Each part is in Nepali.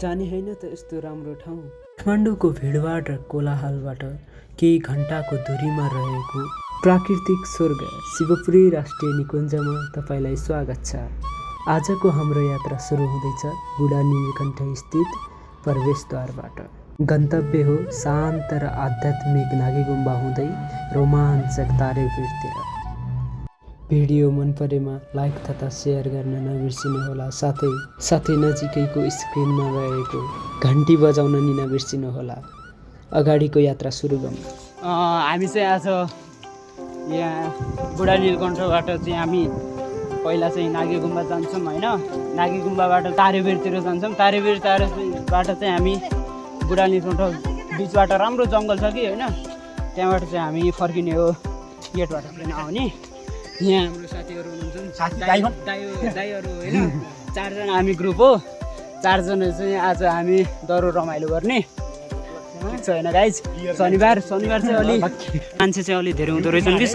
जाने होइन त यस्तो राम्रो ठाउँ। काठमाडौँको भिडभाड र कोलाहलबाट केही घन्टाको दूरीमा रहेको प्राकृतिक स्वर्ग शिवपुरी राष्ट्रिय निकुञ्जमा तपाईँलाई स्वागत छ। आजको हाम्रो यात्रा सुरु हुँदैछ बुढा नीलकण्ठ स्थित प्रवेशद्वारबाट। गन्तव्य हो शान्त र आध्यात्मिक नागी गुम्बा हुँदै रोमाञ्चक तारेभिरतिर। भिडियो मन परेमा लाइक तथा सेयर गर्न नबिर्सिनुहोला। साथै नजिकैको स्क्रिनमा रहेको घन्टी बजाउन नि नबिर्सिनुहोला। अगाडिको यात्रा सुरु गरौँ। हामी चाहिँ आज यहाँ बुढा नीलकण्ठबाट चाहिँ हामी पहिला चाहिँ नागी गुम्बा जान्छौँ होइन। नागी गुम्बाबाट तारेभिरतिर जान्छौँ। तारेभिरबाट चाहिँ हामी बुढा नीलकण्ठ बिचबाट राम्रो जङ्गल छ कि होइन, त्यहाँबाट चाहिँ हामी फर्किने हो। गेटबाट पनि आउने। यहाँ हाम्रो साथीहरू हुनुहुन्छ, दाइहरू होइन, 4 जना हामी ग्रुप हो। 4 जना चाहिँ आज हामी दरो रमाइलो गर्ने ठिक छ होइन गाइज। शनिबार चाहिँ अलि मान्छे चाहिँ अलि धेरै हुँदो रहेछन् कि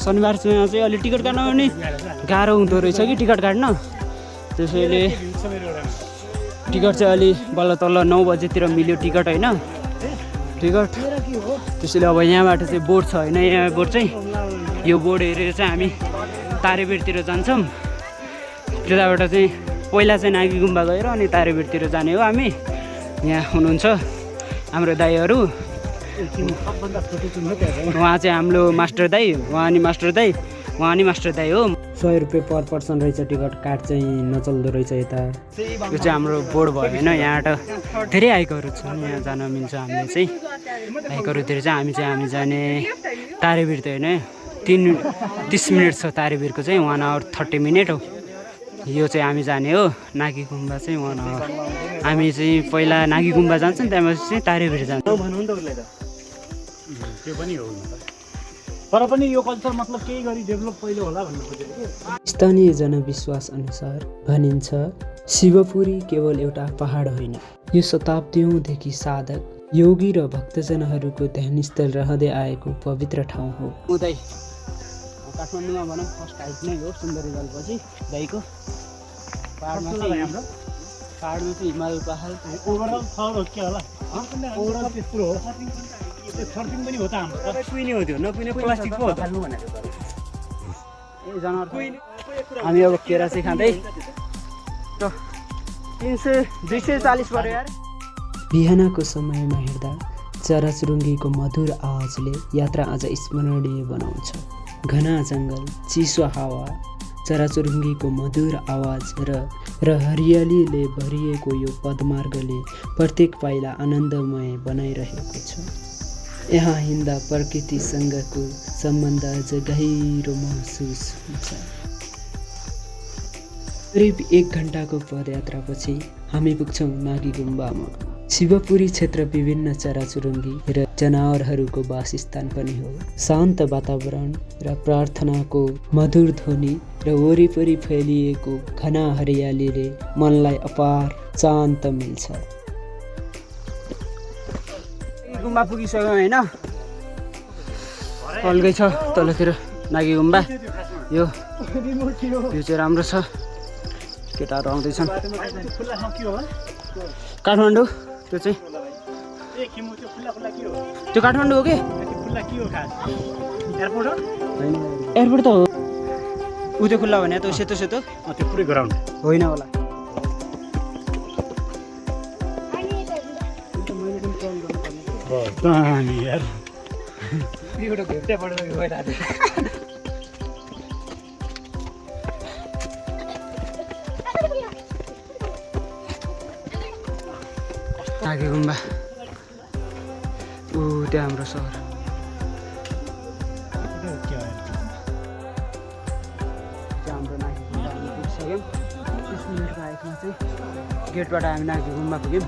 शनिबार चाहिँ अलि टिकट काट्न पनि गाह्रो हुँदो रहेछ कि टिकट काट्न। त्यसैले टिकट चाहिँ अलि बल्ल तल्ल 9 बजेतिर मिल्यो टिकट होइन, टिकट। त्यसैले अब यहाँबाट चाहिँ बोर्ड छ होइन, यहाँ बोर्ड चाहिँ यो बोर्ड हेरेर चाहिँ हामी तारेभिरतिर जान्छौँ। त्यताबाट चाहिँ पहिला चाहिँ नागी गुम्बा गएर अनि तारेभिरतिर जाने हो हामी। यहाँ हुनुहुन्छ हाम्रो दाइहरू। उहाँ चाहिँ हाम्रो मास्टर दाई, उहाँ नि मास्टर दाई हो। 100 रुपियाँ पर पर्सन रहेछ टिकट। कार्ड चाहिँ नचल्दो रहेछ यता। यो चाहिँ हाम्रो बोर्ड भयो होइन। यहाँबाट धेरै हाइकहरू छन्, यहाँ जान मिल्छ हामीले चाहिँ। हाइकहरूतिर चाहिँ हामी जाने तारेभिर त होइन, 30 मिनट छ तारेभिरको चाहिँ, 1 आवर 30 मिनट हो। यो चाहिँ हामी जाने हो। नागी गुम्बा चाहिँ 1 आवर। हामी चाहिँ पहिला नागी गुम्बा जान्छौँ, त्यहाँपछि चाहिँ तारेभिर जान्छौँ। त्यो पनि हो तर पनि यो कल्चर मतलब केही गरी डेभलप पहिले होला भन्नु खोजेको। स्थानीय जनविश्वास अनुसार भनिन्छ शिवपुरी केवल एउटा पहाड होइन, यो शताब्दीौँदेखि साधक, योगी र भक्तजनहरूको ध्यानस्थल रहँदै आएको पवित्र ठाउँ हो। उतै काठमाडौँमा भनौँ फर्स्ट हाइक नै हो सुन्दरी जलपछि दाइको। पाहाडमा चाहिँ हिमाल पहाड ओभरअल थर हो के होला? ओभरअल त्यस्तो हो। सर्फिङ पनि हो त हाम्रो। कुइने हो त्यो, नकुइने प्लास्टिक पो हो त। ए जनावर हामी अब केरा चाहिँ खाँदै 240 पर्यो यार। बिहानको समयमा हिँड्दा चराचुरुङ्गीको मधुर आवाजले यात्रा अझ स्मरणीय बनाउँछ। घना जङ्गल, चिसो हावा, चराचुरुङ्गीको मधुर आवाज र हरियालीले भरिएको यो पदमार्गले प्रत्येक पाइला आनन्दमय बनाइरहेको छ। यहाँ हिँड्दा प्रकृतिसँगको सम्बन्ध अझ गहिरो महसुस हुन्छ। करिब 1 घन्टाको पदयात्रापछि हामी पुग्छौँ नागी गुम्बामा। शिवपुरी क्षेत्र विभिन्न चराचुरुङ्गी र जनावरहरूको वासस्थान पनि हो। शान्त वातावरण र प्रार्थनाको मधुर ध्वनि र वरिपरि फैलिएको घना हरियालीले मनलाई अपार शान्त मिल्छ। गुम्बा पुगिसक्यौँ होइन, अलगै छ तलतिर नागी गुम्बा। यो चाहिँ राम्रो छ। केटाहरू आउँदैछन्। काठमाडौँ त्यो चाहिँ त्यो काठमाडौँ हो कि एयरपोर्ट त हो। ऊ त्यो खुल्ला भने त सेतो त्यो पुरै ग्राउन्ड होइन होला। यार नागी गुम्बा ऊ त्यो हाम्रो सहर। हाम्रो नागी गुम्बा हामी पुगिसक्यौँ। 30 मिनटको हाइकमा चाहिँ गेटबाट हामी नागी गुम्बा पुग्यौँ।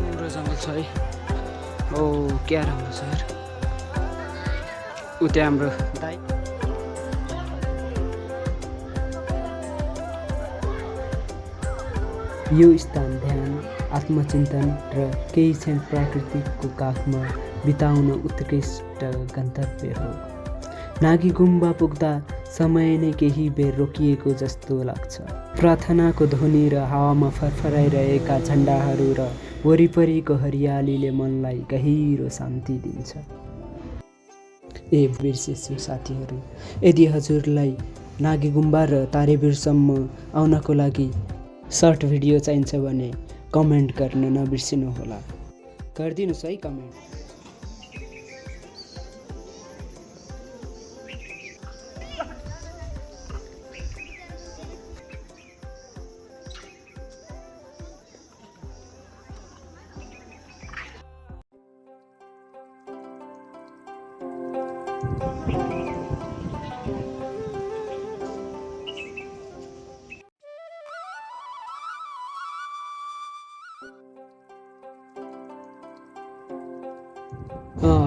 राम्रो जङ्गल छ है। ओ क्या राम्रो छ यार। ऊ त्यो हाम्रो दाइ। यो स्थान ध्यान, आत्मचिन्तन र केही क्षण प्रकृतिको काखमा बिताउन उत्कृष्ट गन्तव्य हो। नागी गुम्बा पुग्दा समय नै केही बेर रोकिएको जस्तो लाग्छ। प्रार्थनाको ध्वनि र हावामा फरफराइरहेका झन्डाहरू र वरिपरिको हरियालीले मनलाई गहिरो शान्ति दिन्छ। बिर्सेछु साथीहरू, यदि हजुरलाई नागी गुम्बा र तारेभिरसम्म आउनको लागि सर्ट भिडियो चाहिन्छ भने कमेन्ट गर्न नबिर्सिनुहोला। गरिदिनुहोस् है कमेन्ट।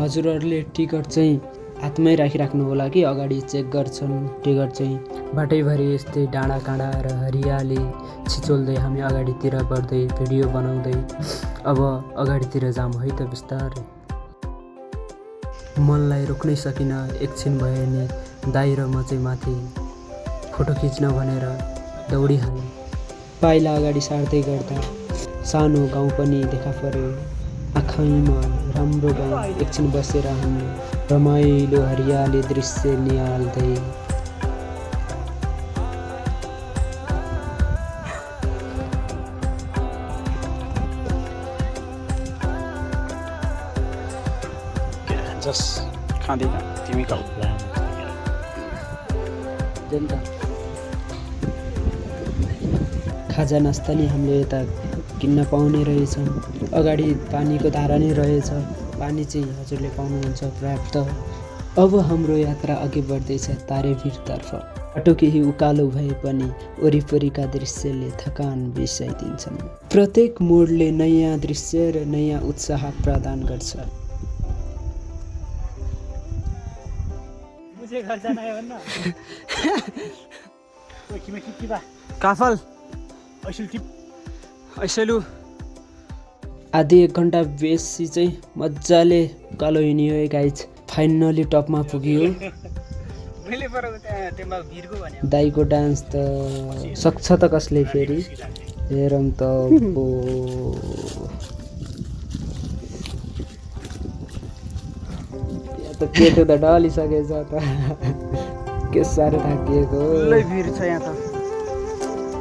हजुरहरूले टिकट चाहिँ हातमै राखिराख्नु होला कि अगाडि चेक गर्छन्। टिकट चाहिँ बाटैभरि यस्तै डाँडा काँडा र हरियाली छिचोल्दै हामी अगाडितिर बढ्दै भिडियो बनाउँदै अब अगाडितिर जाऊँ है त बिस्तारै। मनलाई रोक्नै सकिनँ, एकछिन भयो नि दाइ र म चाहिँ माथि फोटो खिच्न भनेर दौडिहालेँ। पाइला अगाडि सार्दै गर्दा सानो गाउँ पनि देखा पर्यो। आँखैमा राम्रो गाउँ, एकछिन बसेर हामी रमाइलो हरियाली दृश्य निहाल्दै जस खाँदैन तिमी खाऊ। खाजा नास्ता नि हामीले यता किन्न पाउने रहेछन्। अगाडि पानीको धारा नै रहेछ, पानी चाहिँ हजुरले पाउनुहुन्छ पर्याप्त। अब हाम्रो यात्रा अघि बढ्दैछ तारेभिरतर्फ। बाटो केही उकालो भए पनि वरिपरिका दृश्यले थकान बिर्साइदिन्छन्। प्रत्येक मोडले नयाँ दृश्य र नयाँ उत्साह प्रदान गर्छ। काफल ऐसेलु आधी एक घन्टा बेसी चाहिँ मजाले उकालो हिँडियो है गाइज। फाइनली टपमा पुग्यो। दाइको डान्स त सक्छ त कसले फेरि हेरौँ त। त केटो त डलिसकेछ त के साह्रो थाकिएको। भिड छ यहाँ त।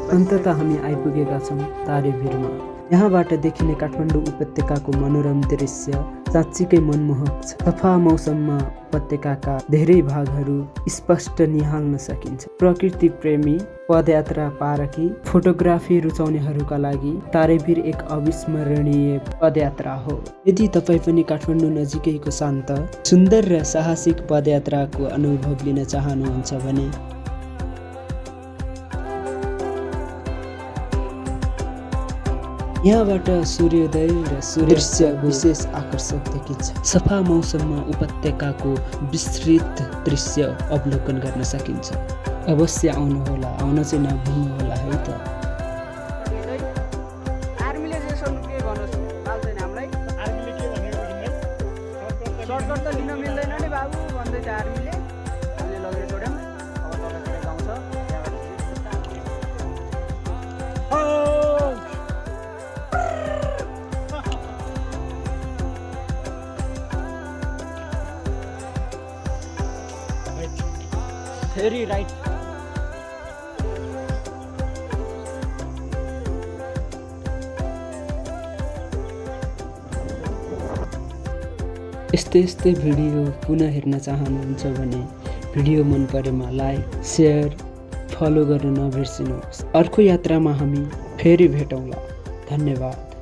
अन्ततः हामी आइपुगेका छौँ तारेभिरमा। यहाँबाट देखिने काठमाडौँ उपत्यकाको मनोरम दृश्य साँच्चीकै मनमोहक छ। सफा मौसममा उपत्यकाका धेरै भागहरू स्पष्ट निहाल्न सकिन्छ। प्रकृति प्रेमी, पदयात्रा पारखी, फोटोग्राफी रुचाउनेहरूका लागि तारेभिर एक अविस्मरणीय पदयात्रा हो। यदि तपाईँ पनि काठमाडौँ नजिकैको शान्त, सुन्दर र साहसिक पदयात्राको अनुभव लिन चाहनुहुन्छ भने यहाँबाट सूर्योदय र सूर्यास्त विशेष आकर्षक देखिन्छ। सफा मौसममा उपत्यकाको विस्तृत दृश्य अवलोकन गर्न सकिन्छ। अवश्य आउनुहोला, आउन चाहिँ नभुल्नुहोला है त। आर्मीले जे सोध्नु के भन्नुहोस् पाल्दैन हामीलाई। आर्मीले के भनेको तिमीलाई? सर्टकट त लिन मिल्दैन नि बाबु भन्दै थियो आर्मीले। हामीले लगेर छोड्यौँ। अब तलतिर गाउँ छ। फेरि राइट। यस्तै भिडियो पुनः हेर्न चाहनुहुन्छ भने भिडियो मन परेमा लाइक, सेयर, फलो गर्न नबिर्सिनुहोस्। अर्को यात्रामा हामी फेरि भेटौँला। धन्यवाद।